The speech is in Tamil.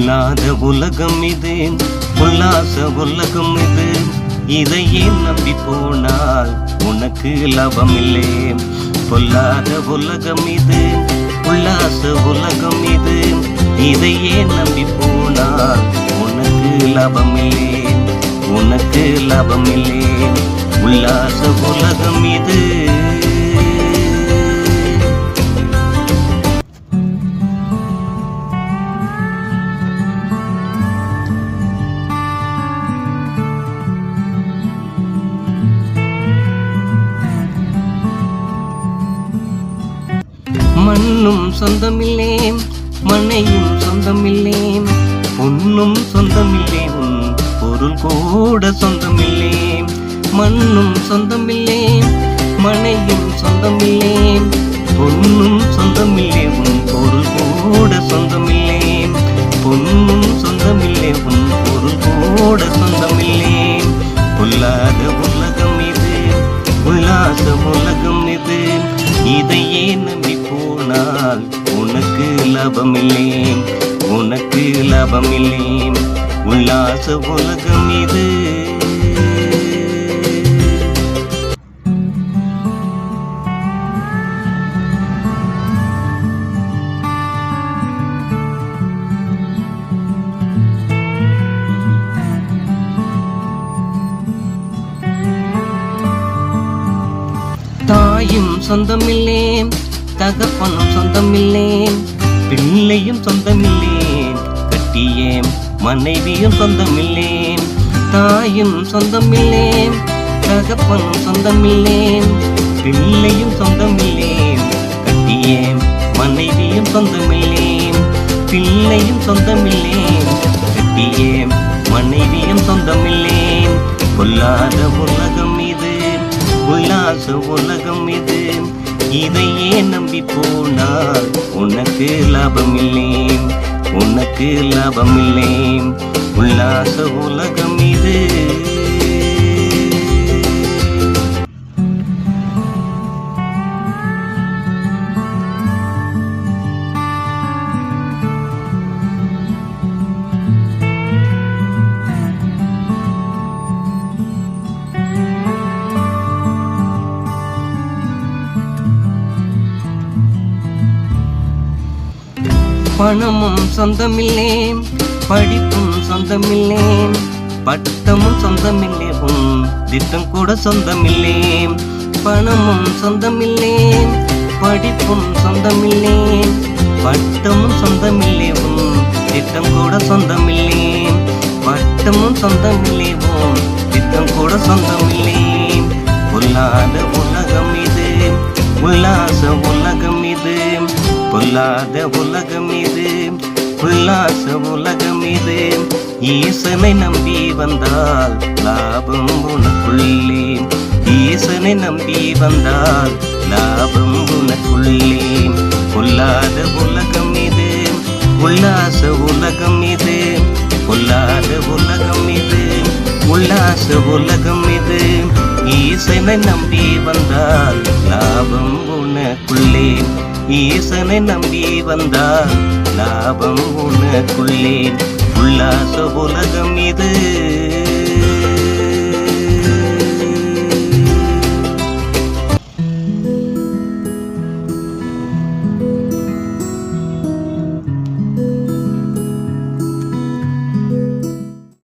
பொல்லாத உலகம் இது, உல்லாச உலகம் இது. இதையே நம்பி போனால் உனக்கு லாபம் இல்லை. பொல்லாத உலகம் இது, உல்லாச உலகம் இது. இதையே நம்பி போனால் உனக்கு லாபம் இல்லை, உனக்கு லாபம் இல்லை. உல்லாச உலகம் இது. மண்ணும் சொந்தமில்லே, மனையும் சொந்தமில்லே, பொன்னும் சொந்தமில்லே, உன் பொருள் கூட சொந்தமில்லே. மண்ணும் சொந்தமில்லே, மனையும் சொந்தமில்லே, பொன்னும் சொந்தமில்லே, உன் பொருள் கூட சொந்தமில்லே. பொன்னும் சொந்தமில்லே, உன் பொருள் கூட சொந்தமில்லே. பொல்லாத உலகம் இது, உல்லாச உலகம் இது. இதையே நம்பி போனால் உனக்கு லாபமில்லை, உனக்கு லாபமில்லை. உல்லாச உலகம் இது. தாயும் சொந்தமில்லே, தகப்பனும் சொந்தமில்லே, பிள்ளையும் சொந்தமில்லே, கட்டிய மனைவியும் சொந்தமில்லே. தாயும் சொந்தமில்லே, தகப்பனும் சொந்தமில்லே, பிள்ளையும் சொந்தமில்லே, கட்டிய மனைவியும் சொந்தமில்லே. பிள்ளையும் சொந்தமில்லே, கட்டிய மனைவியும் சொந்தமில்லே. பொல்லாத உலகம் இது, உல்லாச உலகம் இது. இதையே நம்பி போனால் உனக்கு லாபமில்லை, உனக்கு லாபமில்லை. உல்லாச உலகம் இது. பணமும் சொந்தமில்லே, படிப்பும் சொந்தமில்லே, பட்டமும் சொந்தமில்லே, உன் திட்டம் கூட சொந்தமில்லே. பணமும் சொந்தமில்லே, படிப்பும் சொந்தமில்லே, பட்டமும் சொந்தமில்லே, உன் திட்டம் கூட சொந்தமில்லே. பட்டமும் சொந்தமில்லே, உன் திட்டம் கூட சொந்தமில்லே. பொல்லாத உலகம் இது, உல்லாச உலகம் இது. பொல்லாத உலகம் இது, உல்லாச உலகம் இது. ஈசனை நம்பி வந்தால் லாபம் உனக்குள்ளே. ஈசனை நம்பி வந்தால் லாபம் உனக்குள்ளே. பொல்லாத உலகம் இது, உல்லாச உலகம் இது. பொல்லாத உலகம் இது, உல்லாச உலகம் இது. ஈசனை நம்பி வந்தால் லாபம் உனக்குள்ளே. ஈசனை நம்பி வந்தால் லாபம் உனக்குள்ளே. உல்லாச உலகம் இது.